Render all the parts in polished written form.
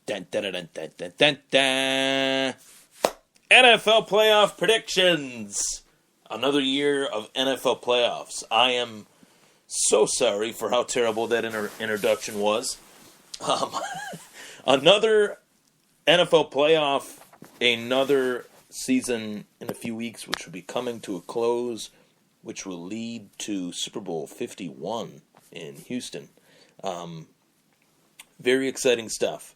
Dun, dun, dun, dun, dun, dun, dun. NFL playoff predictions. Another year of NFL playoffs. I am so sorry for how terrible that introduction was. Another NFL playoff, another season in a few weeks, which will be coming to a close, which will lead to Super Bowl 51 in Houston. Very exciting stuff.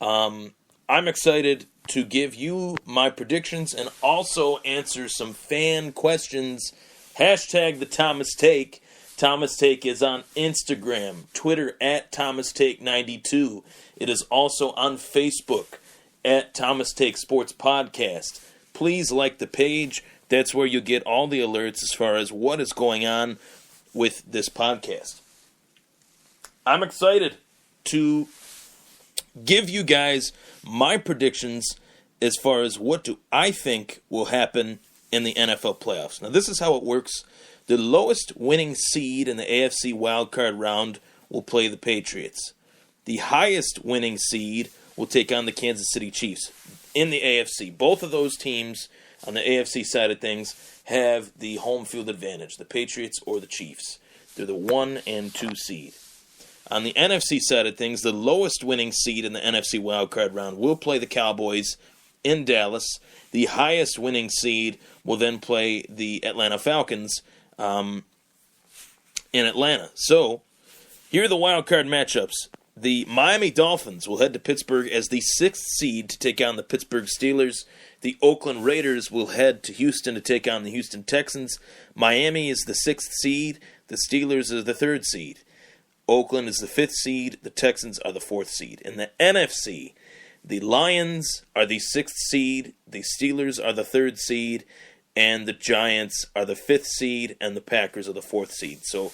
I'm excited to give you my predictions and also answer some fan questions. Hashtag the Thomas Take. Thomas Take is on Instagram, Twitter at Thomas Take 92. It is also on Facebook at Thomas Take Sports Podcast. Please like the page. That's where you get all the alerts as far as what is going on with this podcast. I'm excited to give you guys my predictions as far as what do I think will happen in the NFL playoffs. Now, this is how it works. The lowest winning seed in the AFC wildcard round will play the Patriots. The highest winning seed will take on the Kansas City Chiefs in the AFC. Both of those teams on the AFC side of things have the home field advantage, the Patriots or the Chiefs. They're the 1 and 2 seed. On the NFC side of things, the lowest winning seed in the NFC wildcard round will play the Cowboys in Dallas. The highest winning seed will then play the Atlanta Falcons in Atlanta. So, here are the wildcard matchups. The Miami Dolphins will head to Pittsburgh as the 6th seed to take on the Pittsburgh Steelers. The Oakland Raiders will head to Houston to take on the Houston Texans. Miami is the 6th seed. The Steelers are the 3rd seed. Oakland is the 5th seed. The Texans are the 4th seed. In the NFC, the Lions are the 6th seed. The Steelers are the 3rd seed. And the Giants are the 5th seed. And the Packers are the 4th seed. So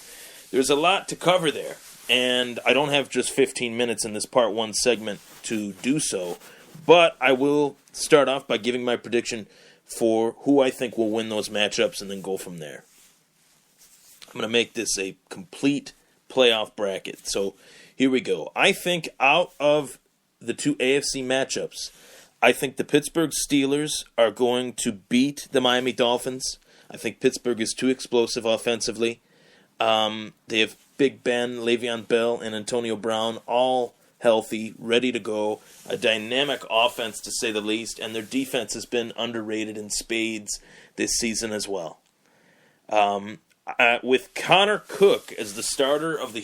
there's a lot to cover there. And I don't have just 15 minutes in this Part 1 segment to do so. But I will start off by giving my prediction for who I think will win those matchups and then go from there. I'm going to make this a complete playoff bracket. So here we go. I think out of the two AFC matchups, I think the Pittsburgh Steelers are going to beat the Miami Dolphins. I think Pittsburgh is too explosive offensively. They have Big Ben, Le'Veon Bell, and Antonio Brown all healthy, ready to go. A dynamic offense, to say the least, and their defense has been underrated in spades this season as well. With Connor Cook as the starter of the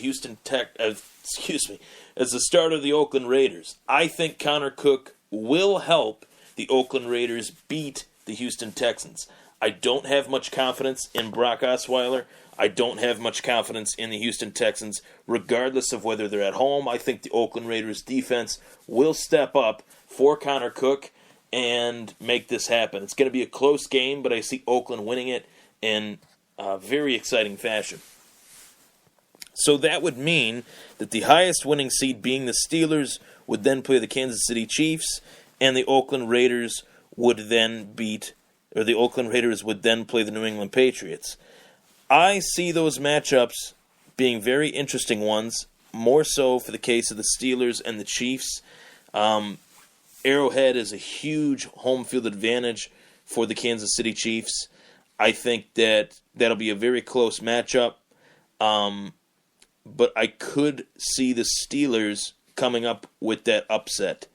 as the starter of the Oakland Raiders, I think Connor Cook will help the Oakland Raiders beat the Houston Texans. I don't have much confidence in Brock Osweiler. I don't have much confidence in the Houston Texans, regardless of whether they're at home. I think the Oakland Raiders defense will step up for Connor Cook and make this happen. It's going to be a close game, but I see Oakland winning it in very exciting fashion. So that would mean that the highest winning seed, being the Steelers, would then play the Kansas City Chiefs, and the Oakland Raiders would then play the New England Patriots. I see those matchups being very interesting ones, more so for the case of the Steelers and the Chiefs. Arrowhead is a huge home field advantage for the Kansas City Chiefs. I think that'll be a very close matchup, but I could see the Steelers coming up with that upset.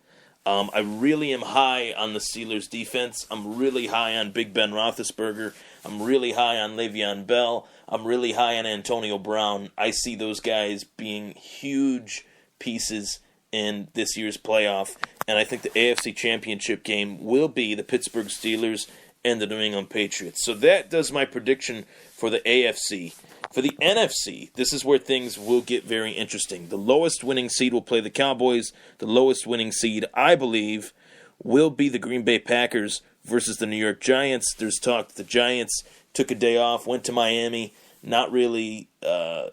I really am high on the Steelers' defense. I'm really high on Big Ben Roethlisberger. I'm really high on Le'Veon Bell. I'm really high on Antonio Brown. I see those guys being huge pieces in this year's playoff, and I think the AFC Championship game will be the Pittsburgh Steelers and the New England Patriots. So that does my prediction for the AFC. For the NFC, this is where things will get very interesting. The lowest winning seed will play the Cowboys. The lowest winning seed, I believe, will be the Green Bay Packers versus the New York Giants. There's talk that the Giants took a day off, went to Miami. Not really a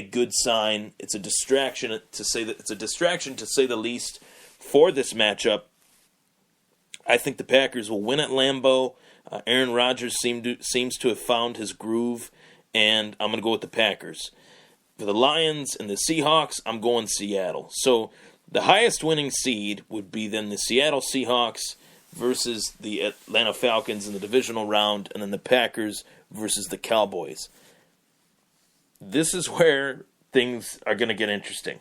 good sign. It's a distraction to say the least for this matchup. I think the Packers will win at Lambeau. Aaron Rodgers seems to have found his groove, and I'm going to go with the Packers. For the Lions and the Seahawks, I'm going Seattle. So The highest winning seed would be then the Seattle Seahawks versus the Atlanta Falcons in the divisional round, and then the Packers versus the Cowboys. This is where things are going to get interesting.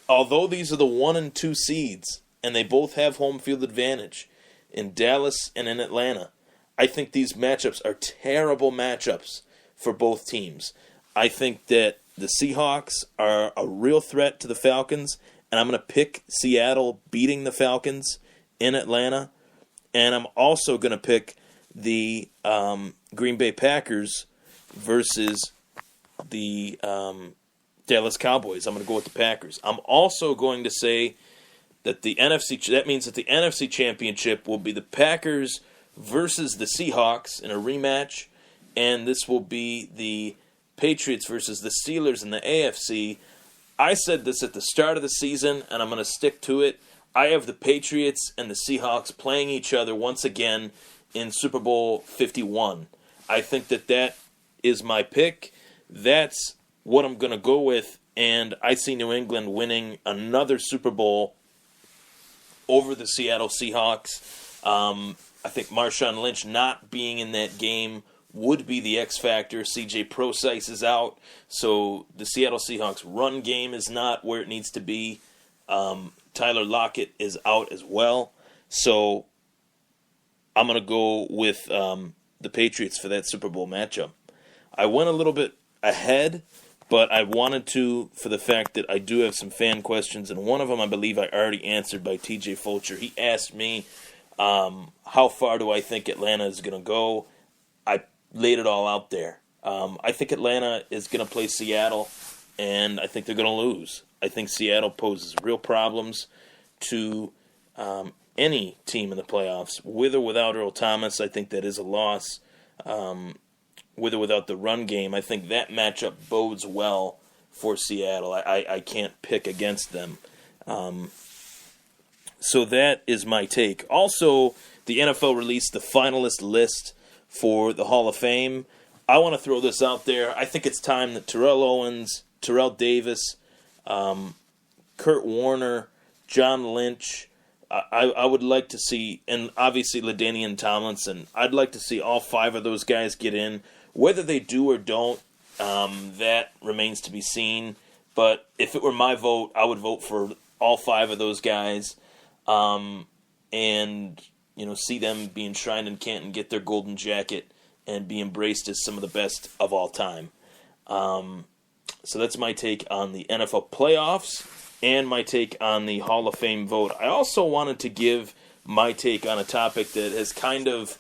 Although these are the 1 and 2 seeds, and they both have home field advantage in Dallas and in Atlanta, I think these matchups are terrible matchups for both teams. I think that the Seahawks are a real threat to the Falcons, and I'm going to pick Seattle beating the Falcons in Atlanta. And I'm also going to pick the Green Bay Packers versus the Dallas Cowboys. I'm going to go with the Packers. I'm also going to say that that means that the NFC Championship will be the Packers versus the Seahawks in a rematch, and this will be the Patriots versus the Steelers in the AFC. I said this at the start of the season, and I'm going to stick to it. I have the Patriots and the Seahawks playing each other once again in Super Bowl 51. I think that is my pick. That's what I'm going to go with, and I see New England winning another Super Bowl over the Seattle Seahawks. I think Marshawn Lynch not being in that game would be the X factor. C.J. Prosise is out, so the Seattle Seahawks run game is not where it needs to be. Tyler Lockett is out as well, so I'm going to go with the Patriots for that Super Bowl matchup. I went a little bit ahead, but I wanted to for the fact that I do have some fan questions, and one of them I believe I already answered by T.J. Fulcher. He asked me, how far do I think Atlanta is going to go? I laid it all out there. I think Atlanta is going to play Seattle, and I think they're going to lose. I think Seattle poses real problems to any team in the playoffs. With or without Earl Thomas, I think that is a loss. With or without the run game, I think that matchup bodes well for Seattle. I can't pick against them. So that is my take. Also, the NFL released the finalist list for the Hall of Fame. I want to throw this out there. I think it's time that Terrell Owens, Terrell Davis, Kurt Warner, John Lynch, I would like to see, and obviously LaDainian Tomlinson, I'd like to see all 5 of those guys get in. Whether they do or don't, that remains to be seen. But if it were my vote, I would vote for all 5 of those guys. And see them be enshrined in Canton, get their golden jacket, and be embraced as some of the best of all time. So that's my take on the NFL playoffs and my take on the Hall of Fame vote. I also wanted to give my take on a topic that has kind of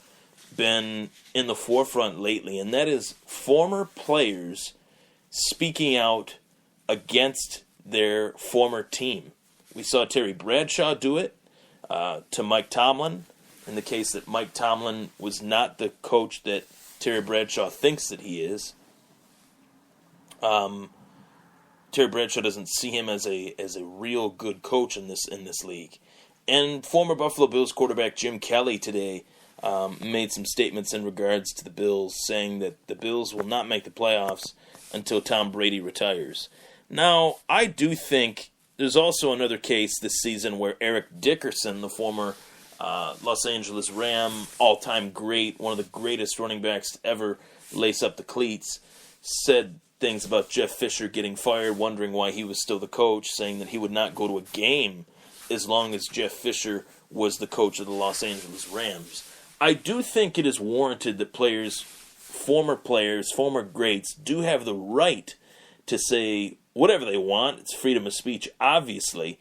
been in the forefront lately, and that is former players speaking out against their former team. We saw Terry Bradshaw do it to Mike Tomlin, in the case that Mike Tomlin was not the coach that Terry Bradshaw thinks that he is. Terry Bradshaw doesn't see him as a real good coach in this league. And former Buffalo Bills quarterback Jim Kelly today made some statements in regards to the Bills, saying that the Bills will not make the playoffs until Tom Brady retires. Now, I do think there's also another case this season where Eric Dickerson, the former Los Angeles Ram, all-time great, one of the greatest running backs to ever lace up the cleats, said things about Jeff Fisher getting fired, wondering why he was still the coach, saying that he would not go to a game as long as Jeff Fisher was the coach of the Los Angeles Rams. I do think it is warranted that former players, former greats, do have the right to say whatever they want. It's freedom of speech, obviously.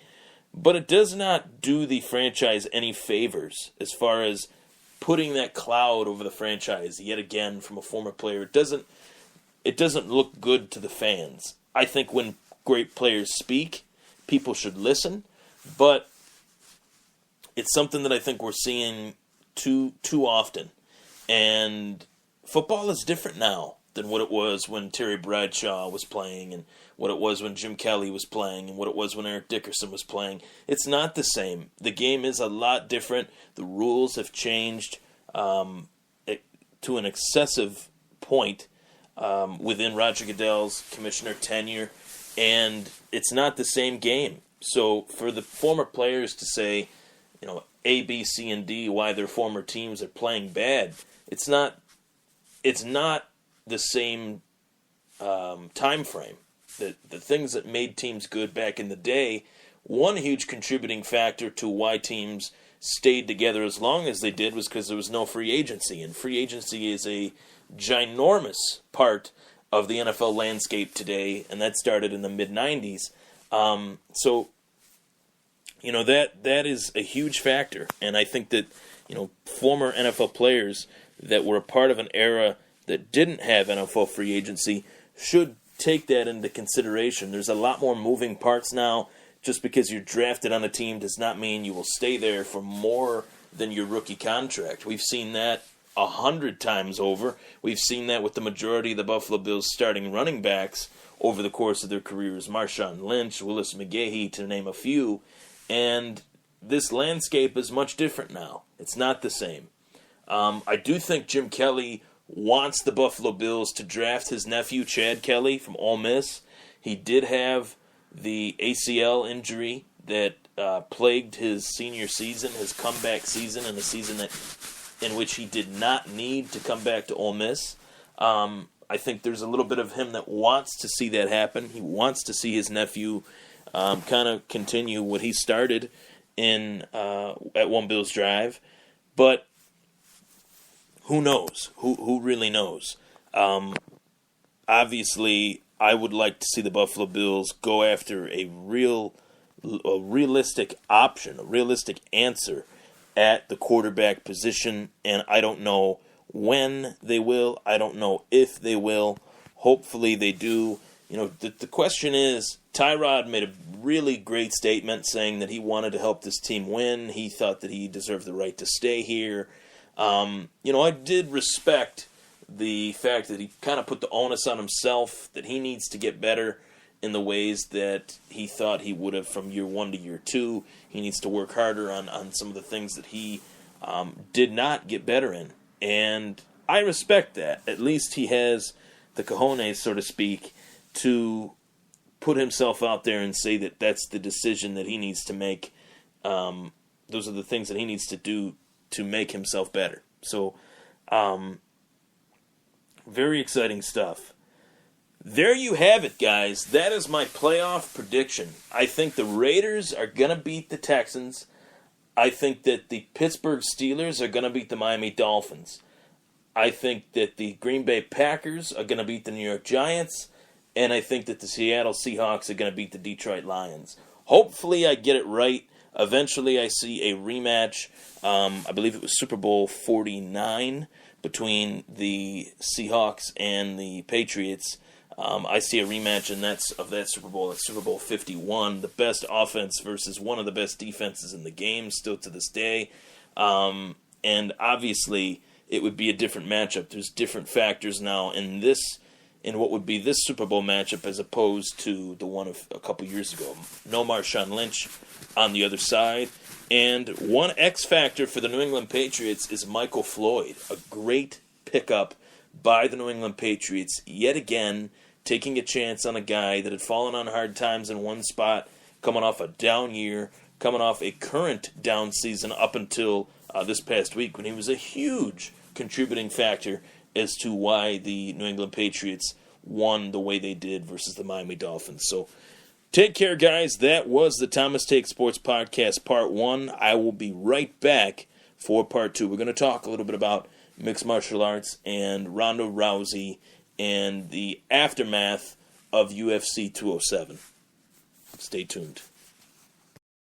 But it does not do the franchise any favors as far as putting that cloud over the franchise yet again from a former player. It doesn't look good to the fans. I think when great players speak, people should listen. But it's something that I think we're seeing too often. And football is different now than what it was when Terry Bradshaw was playing, and what it was when Jim Kelly was playing, and what it was when Eric Dickerson was playing. It's not the same. The game is a lot different. The rules have changed to an excessive point within Roger Goodell's commissioner tenure. And it's not the same game. So for the former players to say, A, B, C, and D, why their former teams are playing bad, it's not the same time frame. The things that made teams good back in the day, one huge contributing factor to why teams stayed together as long as they did was because there was no free agency. And free agency is a ginormous part of the NFL landscape today, and that started in the mid-'90s. So that is a huge factor. And I think that, former NFL players that were a part of an era that didn't have NFL free agency should take that into consideration. There's a lot more moving parts now. Just because you're drafted on a team does not mean you will stay there for more than your rookie contract. We've seen that 100 times over. We've seen that with the majority of the Buffalo Bills starting running backs over the course of their careers. Marshawn Lynch, Willis McGahee, to name a few. And this landscape is much different now. It's not the same. I do think Jim Kelly wants the Buffalo Bills to draft his nephew, Chad Kelly, from Ole Miss. He did have the ACL injury that plagued his senior season, his comeback season, and a season in which he did not need to come back to Ole Miss. I think there's a little bit of him that wants to see that happen. He wants to see his nephew kind of continue what he started at One Bills Drive. But who knows? Who really knows? Obviously, I would like to see the Buffalo Bills go after a realistic option, a realistic answer at the quarterback position, and I don't know when they will. I don't know if they will. Hopefully they do. The question is, Tyrod made a really great statement saying that he wanted to help this team win. He thought that he deserved the right to stay here. I did respect the fact that he kind of put the onus on himself, that he needs to get better in the ways that he thought he would have from year 1 to year 2. He needs to work harder on some of the things that he did not get better in. And I respect that. At least he has the cojones, so to speak, to put himself out there and say that that's the decision that he needs to make. Those are the things that he needs to do to make himself better. So, very exciting stuff. There you have it, guys. That is my playoff prediction. I think the Raiders are going to beat the Texans. I think that the Pittsburgh Steelers are going to beat the Miami Dolphins. I think that the Green Bay Packers are going to beat the New York Giants. And I think that the Seattle Seahawks are going to beat the Detroit Lions. Hopefully I get it right. Eventually I see a rematch. I believe it was Super Bowl 49 between the Seahawks and the Patriots. I see a rematch of that Super Bowl. It's Super Bowl 51, the best offense versus one of the best defenses in the game, still to this day. And obviously, it would be a different matchup. There's different factors now in what would be this Super Bowl matchup as opposed to the one of a couple years ago. No Marshawn Lynch on the other side. And one X factor for the New England Patriots is Michael Floyd, a great pickup by the New England Patriots, yet again, taking a chance on a guy that had fallen on hard times in one spot, coming off a down year, coming off a current down season up until this past week when he was a huge contributing factor as to why the New England Patriots won the way they did versus the Miami Dolphins. So take care, guys. That was the Thomas Take Sports Podcast Part 1. I will be right back for Part 2. We're going to talk a little bit about mixed martial arts and Ronda Rousey and the aftermath of UFC 207. Stay tuned.